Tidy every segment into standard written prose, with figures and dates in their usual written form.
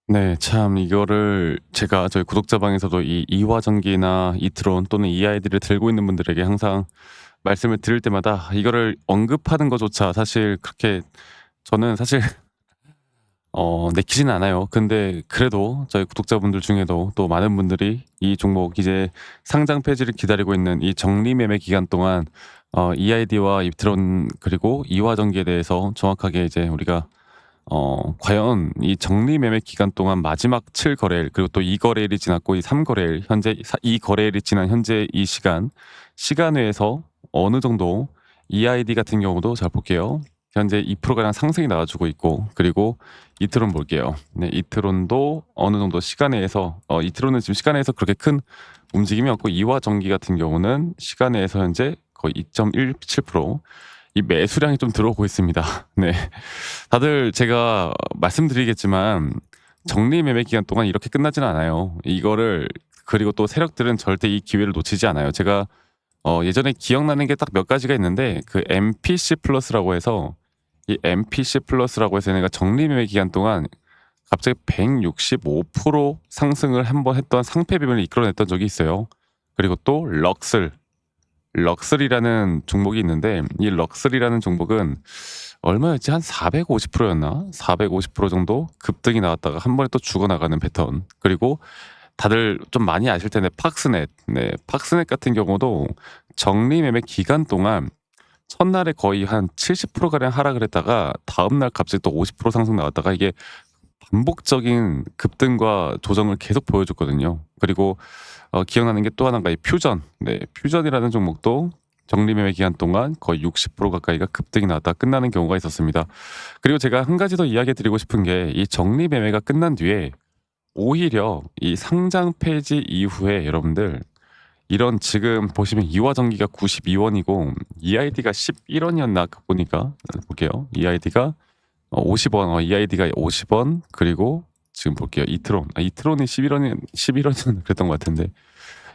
네. 참 이거를 제가 저희 구독자방에서도 이 이화전기나 이트론 또는 이아이디를 들고 있는 분들에게 항상 말씀을 드릴 때마다 이거를 언급하는 것조차 사실 그렇게 저는 사실 내키지는 않아요. 근데 그래도 저희 구독자분들 중에도 또 많은 분들이 이 종목 이제 상장 폐지를 기다리고 있는 이 적리 매매 기간 동안 이아이디와 이트론 그리고 이화전기에 대해서 정확하게 이제 우리가 과연 이 적리 매매 기간 동안 마지막 7 거래일 그리고 또 2 거래일이 지났고 이 3 거래일 현재 2 거래일이 지난 현재 이 시간 외에서 어느 정도 EID 같은 경우도 잘 볼게요. 현재 2% 가량 상승이 나와주고 있고 그리고 이트론 볼게요. 네, 이트론도 어느 정도 시간 내에서 이트론은 지금 시간 내에서 그렇게 큰 움직임이 없고 이화전기 같은 경우는 시간 내에서 현재 거의 2.17%이 매수량이 좀 들어오고 있습니다. 네. 다들 제가 말씀드리겠지만 적리 매매 기간 동안 이렇게 끝나지는 않아요. 이거를 그리고 또 세력들은 절대 이 기회를 놓치지 않아요. 제가 예전에 기억나는 게 딱 몇 가지가 있는데 그 MPC 플러스라고 해서 이 MPC 플러스라고 해서 얘네가 적리 매매 기간 동안 갑자기 165% 상승을 한번 했던 상패 비밀을 이끌어냈던 적이 있어요. 그리고 또 럭슬이라는 종목이 있는데 이 럭슬이라는 종목은 얼마였지? 한 450%였나? 450% 정도 급등이 나왔다가 한 번에 또 죽어나가는 패턴. 그리고 다들 좀 많이 아실 텐데 팍스넷. 네, 팍스넷 같은 경우도 적리 매매 기간 동안 첫날에 거의 한 70% 가량 하락을 했다가 다음날 갑자기 또 50% 상승 나왔다가 이게 반복적인 급등과 조정을 계속 보여줬거든요. 그리고 기억나는 게 또 하나가 이 퓨전. 네, 퓨전이라는 종목도 적리 매매 기간 동안 거의 60% 가까이가 급등이 나왔다가 끝나는 경우가 있었습니다. 그리고 제가 한 가지 더 이야기 드리고 싶은 게 이 적리 매매가 끝난 뒤에 오히려 이 상장 폐지 이후에 여러분들 이런 지금 보시면 이화전기가 92원이고 EID가 11원이었나 아까 보니까 볼게요. EID가 50원, EID가 50원 그리고 지금 볼게요. 이트론이 11원이었나 그랬던 것 같은데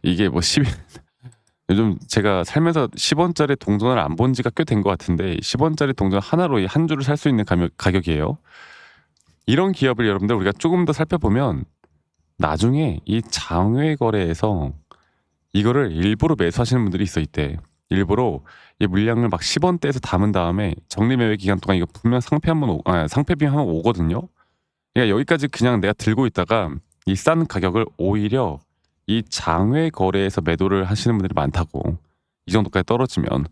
이게 뭐 10, 요즘 제가 살면서 10원짜리 동전을 안 본 지가 꽤 된 것 같은데 10원짜리 동전 하나로 이 한 주를 살 수 있는 가격이에요. 이런 기업을 여러분들 우리가 조금 더 살펴보면 나중에 이 장외 거래에서 이거를 일부러 매수하시는 분들이 있어 있대. 일부러 이 물량을 막 10원대에서 담은 다음에 적리 매매 기간 동안 이거 분명 상패 한번 상패 비용 한번 오거든요. 그러니까 여기까지 그냥 내가 들고 있다가 이 싼 가격을 오히려 이 장외 거래에서 매도를 하시는 분들이 많다고. 이 정도까지 떨어지면.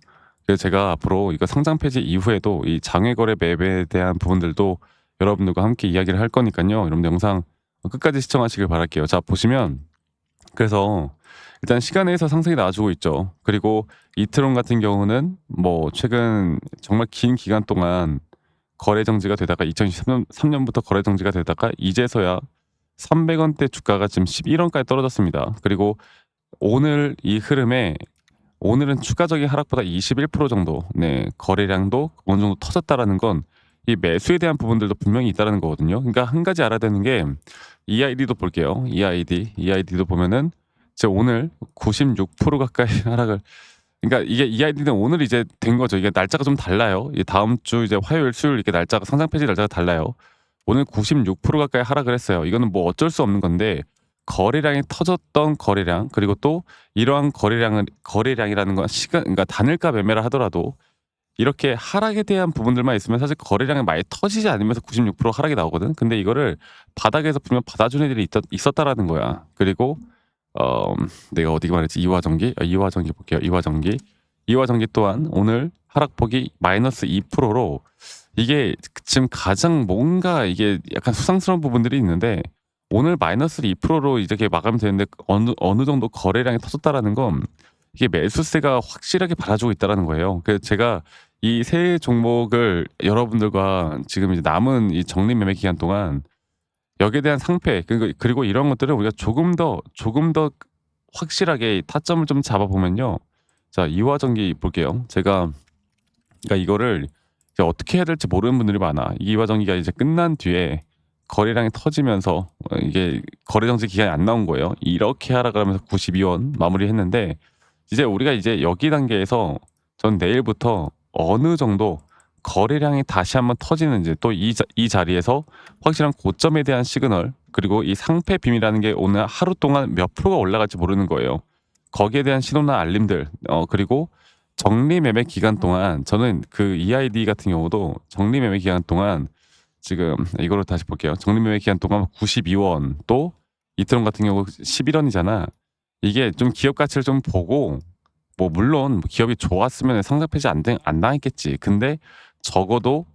그래서 제가 앞으로 이거 상장 폐지 이후에도 이 장외 거래 매매에 대한 부분들도 여러분들과 함께 이야기를 할 거니까요. 여러분들 영상 끝까지 시청하시길 바랄게요. 자, 보시면 그래서 일단 시간에서 상승이 나와주고 있죠. 그리고 이트론 같은 경우는 뭐 최근 정말 긴 기간 동안 거래 정지가 되다가 2023년 3년부터 거래 정지가 되다가 이제서야 300원대 주가가 지금 11원까지 떨어졌습니다. 그리고 오늘 이 흐름에 오늘은 추가적인 하락보다 21% 정도 거래량도 어느 정도 터졌다라는 건 이 매수에 대한 부분들도 분명히 있다라는 거거든요. 그러니까 한 가지 알아야 되는 게 EID도 볼게요. EID도 보면은 이제 오늘 96% 가까이 하락을 그러니까 이게 EID는 오늘 이제 된 거죠. 이게 날짜가 좀 달라요. 이 다음 주 이제 화요일, 수요일 이렇게 날짜가 상장 폐지 날짜가 달라요. 오늘 96% 가까이 하락을 했어요. 이거는 뭐 어쩔 수 없는 건데 거래량이 터졌던 거래량 그리고 또 이러한 거래량이라는 건 시간 그러니까 단일가 매매를 하더라도 이렇게 하락에 대한 부분들만 있으면 사실 거래량이 많이 터지지 않으면서 96% 하락이 나오거든. 근데 이거를 바닥에서 분명 받아준 애들이 있었다라는 거야. 그리고 내가 어디 말했지? 이화전기 볼게요. 이화전기 또한 오늘 하락폭이 마이너스 2%로 이게 지금 가장 뭔가 이게 약간 수상스러운 부분들이 있는데 오늘 마이너스 2%로 이렇게 마감이 되는데 어느 정도 거래량이 터졌다라는 건 이게 매수세가 확실하게 받아주고 있다라는 거예요. 그래서 제가 이 세 종목을 여러분들과 지금 이제 남은 이 적립 매매 기간 동안 여기에 대한 상패 그리고 이런 것들을 우리가 조금 더 확실하게 타점을 좀 잡아 보면요. 자, 이화전기 볼게요. 제가 그러니까 이거를 이제 어떻게 해야 될지 모르는 분들이 많아. 이화전기가 이제 끝난 뒤에 거래량이 터지면서 이게 거래 정지 기간이 안 나온 거예요. 이렇게 하락을 하면서 92원 마무리했는데 이제 우리가 이제 여기 단계에서 전 내일부터 어느 정도 거래량이 다시 한번 터지는지, 또 이 자리에서 확실한 고점에 대한 시그널, 그리고 이 상패 빔이라는 게 오늘 하루 동안 몇 프로가 올라갈지 모르는 거예요. 거기에 대한 신호나 알림들, 그리고 정리 매매 기간 동안, 저는 그 EID 같은 경우도 정리 매매 기간 동안 지금 이거로 다시 볼게요. 정리 매매 기간 동안 92원, 또 이트론 같은 경우 11원이잖아. 이게 좀 기업 가치를 좀 보고, 뭐 물론 기업이 좋았으면 상장 폐지 안 당했겠지. 근데 적어도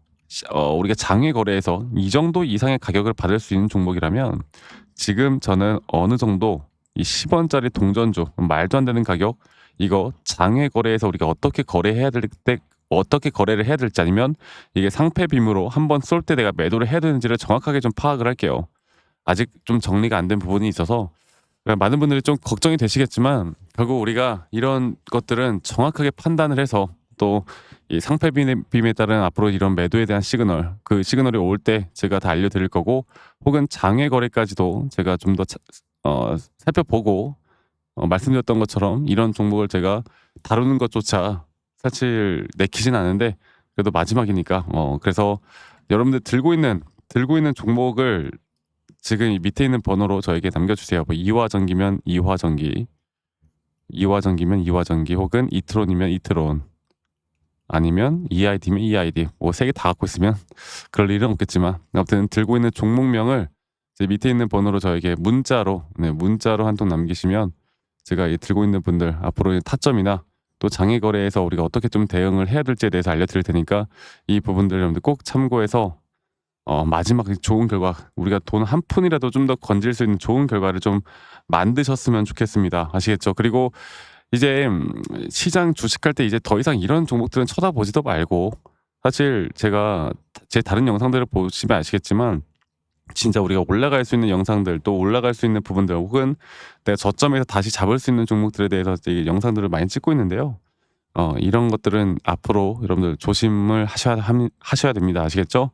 우리가 장외 거래에서 이 정도 이상의 가격을 받을 수 있는 종목이라면, 지금 저는 어느 정도 이 10원짜리 동전주, 말도 안 되는 가격, 이거 장외 거래에서 우리가 어떻게 거래해야 될 때, 어떻게 거래를 해야 될지, 아니면 이게 상패 빔으로 한번 쏠 때 내가 매도를 해야 되는지를 정확하게 좀 파악을 할게요. 아직 좀 정리가 안 된 부분이 있어서 많은 분들이 좀 걱정이 되시겠지만, 결국 우리가 이런 것들은 정확하게 판단을 해서, 또 이 상패 빔에 따른 앞으로 이런 매도에 대한 시그널, 그 시그널이 올 때 제가 다 알려드릴 거고, 혹은 장외 거래까지도 제가 좀 더 살펴보고, 말씀드렸던 것처럼 이런 종목을 제가 다루는 것조차 사실 내키진 않은데, 그래도 마지막이니까, 그래서 여러분들 들고 있는 종목을 지금 이 밑에 있는 번호로 저에게 남겨주세요. 뭐 이화전기면 이화전기, 이화전기면 이화전기, 혹은 이트론이면 이트론, 아니면 EID면 EID, 뭐 세 개 다 갖고 있으면 그럴 일은 없겠지만, 아무튼 들고 있는 종목명을 제 밑에 있는 번호로 저에게 문자로 한 통 남기시면, 제가 이 들고 있는 분들 앞으로의 타점이나 또 장외 거래에서 우리가 어떻게 좀 대응을 해야 될지에 대해서 알려드릴 테니까, 이 부분들 여러분들 꼭 참고해서 마지막 좋은 결과, 우리가 돈 한 푼이라도 좀 더 건질 수 있는 좋은 결과를 좀 만드셨으면 좋겠습니다. 아시겠죠? 그리고 이제 시장 주식할 때 이제 더 이상 이런 종목들은 쳐다보지도 말고, 사실 제가 제 다른 영상들을 보시면 아시겠지만, 진짜 우리가 올라갈 수 있는 영상들, 또 올라갈 수 있는 부분들, 혹은 내가 저점에서 다시 잡을 수 있는 종목들에 대해서 이제 영상들을 많이 찍고 있는데요. 이런 것들은 앞으로 여러분들 조심을 하셔야 됩니다. 아시겠죠?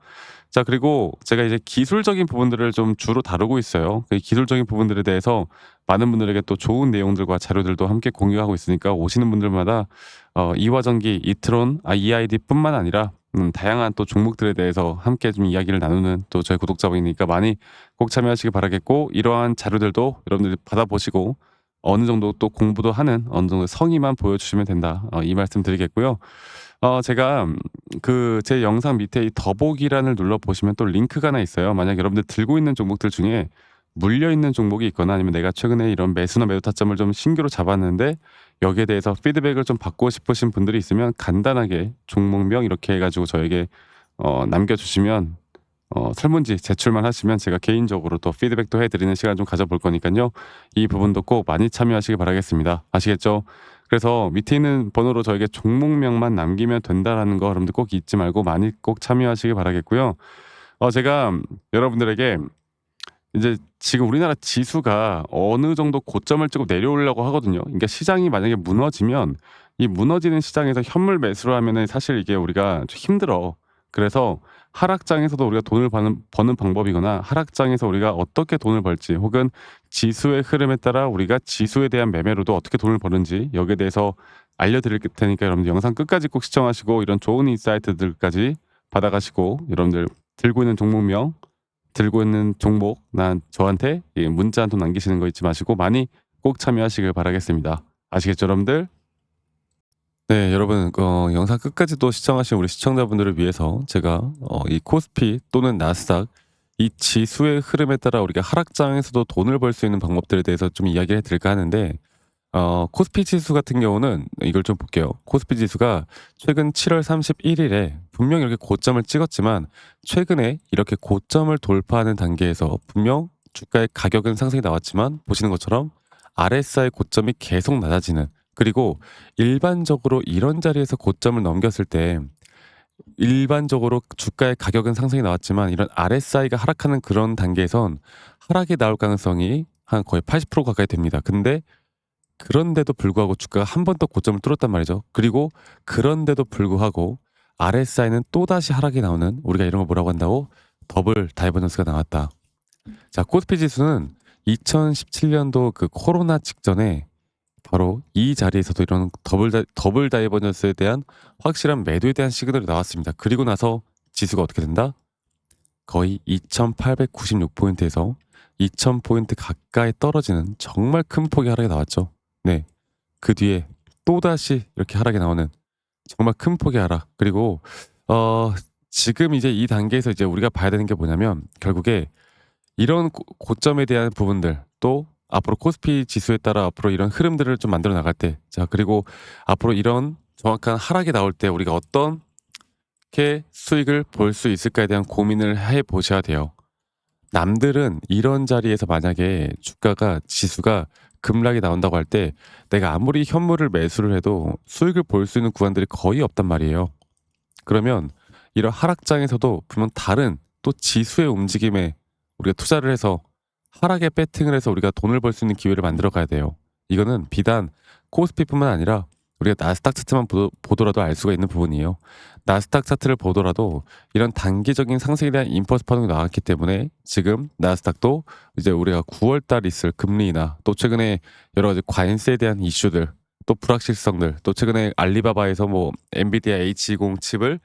자, 그리고 제가 이제 기술적인 부분들을 좀 주로 다루고 있어요. 그 기술적인 부분들에 대해서 많은 분들에게 또 좋은 내용들과 자료들도 함께 공유하고 있으니까, 오시는 분들마다 이화전기, 이트론, EID뿐만 아니라 다양한 또 종목들에 대해서 함께 좀 이야기를 나누는 또 저희 구독자분이니까 많이 꼭 참여하시기 바라겠고, 이러한 자료들도 여러분들이 받아보시고 어느 정도 또 공부도 하는 어느 정도 성의만 보여주시면 된다, 이 말씀 드리겠고요. 제가 그 제 영상 밑에 이 더보기란을 눌러보시면 또 링크가 하나 있어요. 만약 여러분들 들고 있는 종목들 중에 물려 있는 종목이 있거나, 아니면 내가 최근에 이런 매수나 매도 타점을 좀 신규로 잡았는데 여기에 대해서 피드백을 좀 받고 싶으신 분들이 있으면, 간단하게 종목명 이렇게 해가지고 저에게 남겨주시면, 설문지 제출만 하시면 제가 개인적으로 또 피드백도 해드리는 시간 좀 가져볼 거니까요. 이 부분도 꼭 많이 참여하시기 바라겠습니다. 아시겠죠? 그래서 밑에 있는 번호로 저에게 종목명만 남기면 된다라는 거 여러분들 꼭 잊지 말고 많이 꼭 참여하시기 바라겠고요. 제가 여러분들에게 이제 지금 우리나라 지수가 어느 정도 고점을 찍고 내려오려고 하거든요. 그러니까 시장이 만약에 무너지면, 이 무너지는 시장에서 현물 매수를 하면은 사실 이게 우리가 좀 힘들어. 그래서 하락장에서도 우리가 돈을 버는 방법이거나, 하락장에서 우리가 어떻게 돈을 벌지, 혹은 지수의 흐름에 따라 우리가 지수에 대한 매매로도 어떻게 돈을 버는지, 여기에 대해서 알려드릴 테니까 여러분들 영상 끝까지 꼭 시청하시고, 이런 좋은 인사이트들까지 받아가시고, 여러분들 들고 있는 종목명, 들고 있는 종목, 저한테 문자 한 통 남기시는 거 잊지 마시고 많이 꼭 참여하시길 바라겠습니다. 아시겠죠, 여러분들? 네, 여러분, 영상 끝까지 또 시청하신 우리 시청자분들을 위해서 제가 이 코스피 또는 나스닥, 이 지수의 흐름에 따라 우리가 하락장에서도 돈을 벌 수 있는 방법들에 대해서 좀 이야기를 해드릴까 하는데, 코스피 지수 같은 경우는 이걸 좀 볼게요. 코스피 지수가 최근 7월 31일에 분명 이렇게 고점을 찍었지만, 최근에 이렇게 고점을 돌파하는 단계에서 분명 주가의 가격은 상승이 나왔지만, 보시는 것처럼 RSI 고점이 계속 낮아지는, 그리고 일반적으로 이런 자리에서 고점을 넘겼을 때 일반적으로 주가의 가격은 상승이 나왔지만, 이런 RSI가 하락하는 그런 단계에선 하락이 나올 가능성이 한 거의 80% 가까이 됩니다. 근데 그런데도 불구하고 주가가 한 번 더 고점을 뚫었단 말이죠. 그리고 그런데도 불구하고 RSI는 또다시 하락이 나오는, 우리가 이런 걸 뭐라고 한다고? 더블 다이버전스가 나왔다. 자, 코스피 지수는 2017년도 그 코로나 직전에 바로 이 자리에서도 이런 더블 다이버전스에 대한 확실한 매도에 대한 시그널이 나왔습니다. 그리고 나서 지수가 어떻게 된다? 거의 2,896 포인트에서 2,000 포인트 가까이 떨어지는 정말 큰 폭의 하락이 나왔죠. 네. 그 뒤에 또다시 이렇게 하락이 나오는 정말 큰 폭의 하락. 그리고 지금 이제 이 단계에서 이제 우리가 봐야 되는 게 뭐냐면 결국에 이런 고점에 대한 부분들 또 앞으로 코스피 지수에 따라 앞으로 이런 흐름들을 좀 만들어 나갈 때 자 그리고 앞으로 이런 정확한 하락이 나올 때 우리가 어떻게 수익을 볼 수 있을까에 대한 고민을 해 보셔야 돼요. 남들은 이런 자리에서 만약에 주가가 지수가 급락이 나온다고 할 때 내가 아무리 현물을 매수를 해도 수익을 볼 수 있는 구간들이 거의 없단 말이에요. 그러면 이런 하락장에서도 분명 다른 또 지수의 움직임에 우리가 투자를 해서 하락에 배팅을 해서 우리가 돈을 벌 수 있는 기회를 만들어 가야 돼요. 이거는 비단 코스피뿐만 아니라 우리가 나스닥 차트만 보더라도 알 수가 있는 부분이에요. 나스닥 차트를 보더라도 이런 단기적인 상승에 대한 임펄스 파동이 나왔기 때문에 지금 나스닥도 이제 우리가 9월 달 있을 금리나 또 최근에 여러 가지 관세에 대한 이슈들 또 불확실성들 또 최근에 알리바바에서 뭐 엔비디아 H20 칩을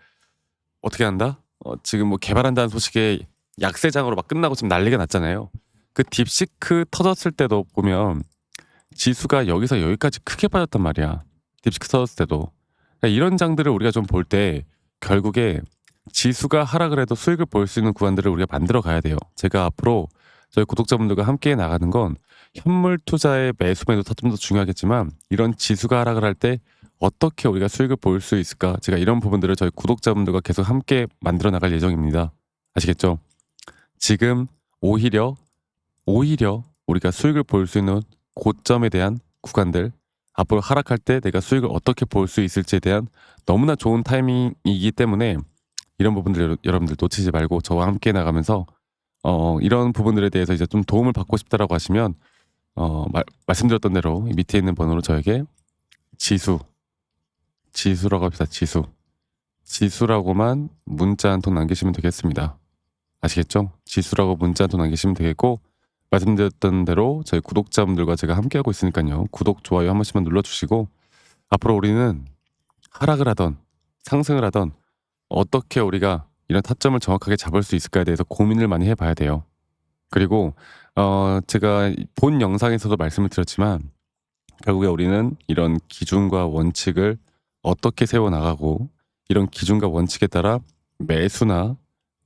어떻게 한다? 지금 뭐 개발한다는 소식에 약세장으로 막 끝나고 지금 난리가 났잖아요. 그 딥시크 터졌을 때도 보면 지수가 여기서 여기까지 크게 빠졌단 말이야. 딥시크 터졌을 때도. 그러니까 이런 장들을 우리가 좀 볼 때 결국에 지수가 하락을 해도 수익을 볼 수 있는 구간들을 우리가 만들어 가야 돼요. 제가 앞으로 저희 구독자분들과 함께 나가는 건 현물 투자의 매수 매도 타점도 중요하겠지만 이런 지수가 하락을 할 때 어떻게 우리가 수익을 볼 수 있을까? 제가 이런 부분들을 저희 구독자분들과 계속 함께 만들어 나갈 예정입니다. 아시겠죠? 지금 오히려 우리가 수익을 볼 수 있는 고점에 대한 구간들 앞으로 하락할 때 내가 수익을 어떻게 볼 수 있을지에 대한 너무나 좋은 타이밍이기 때문에 이런 부분들 여러분들 놓치지 말고 저와 함께 나가면서 이런 부분들에 대해서 이제 좀 도움을 받고 싶다라고 하시면 말씀드렸던 대로 밑에 있는 번호로 저에게 지수라고 합시다. 지수라고만 문자 한 통 남기시면 되겠습니다. 아시겠죠? 지수라고 문자 한 통 남기시면 되겠고 말씀드렸던 대로 저희 구독자분들과 제가 함께하고 있으니까요. 구독, 좋아요 한 번씩만 눌러주시고 앞으로 우리는 하락을 하던 상승을 하던 어떻게 우리가 이런 타점을 정확하게 잡을 수 있을까에 대해서 고민을 많이 해봐야 돼요. 그리고 제가 본 영상에서도 말씀을 드렸지만 결국에 우리는 이런 기준과 원칙을 어떻게 세워나가고 이런 기준과 원칙에 따라 매수나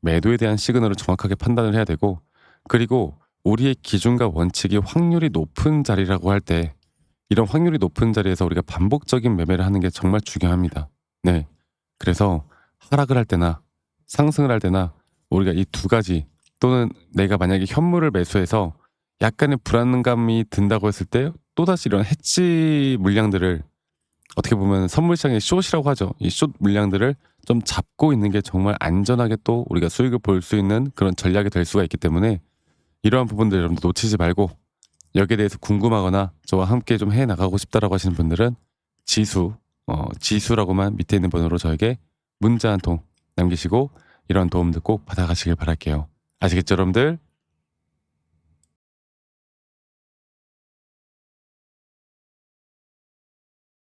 매도에 대한 시그널을 정확하게 판단을 해야 되고 그리고 우리의 기준과 원칙이 확률이 높은 자리라고 할 때 이런 확률이 높은 자리에서 우리가 반복적인 매매를 하는 게 정말 중요합니다. 네. 그래서 하락을 할 때나 상승을 할 때나 우리가 이 두 가지 또는 내가 만약에 현물을 매수해서 약간의 불안감이 든다고 했을 때 또다시 이런 해치 물량들을 어떻게 보면 선물 시장의 숏이라고 하죠. 이 숏 물량들을 좀 잡고 있는 게 정말 안전하게 또 우리가 수익을 볼 수 있는 그런 전략이 될 수가 있기 때문에 이러한 부분들 여러분들 놓치지 말고 여기에 대해서 궁금하거나 저와 함께 좀 해나가고 싶다라고 하시는 분들은 지수라고만 밑에 있는 번호로 저에게 문자 한 통 남기시고 이런 도움들 꼭 받아가시길 바랄게요. 아시겠죠 여러분들?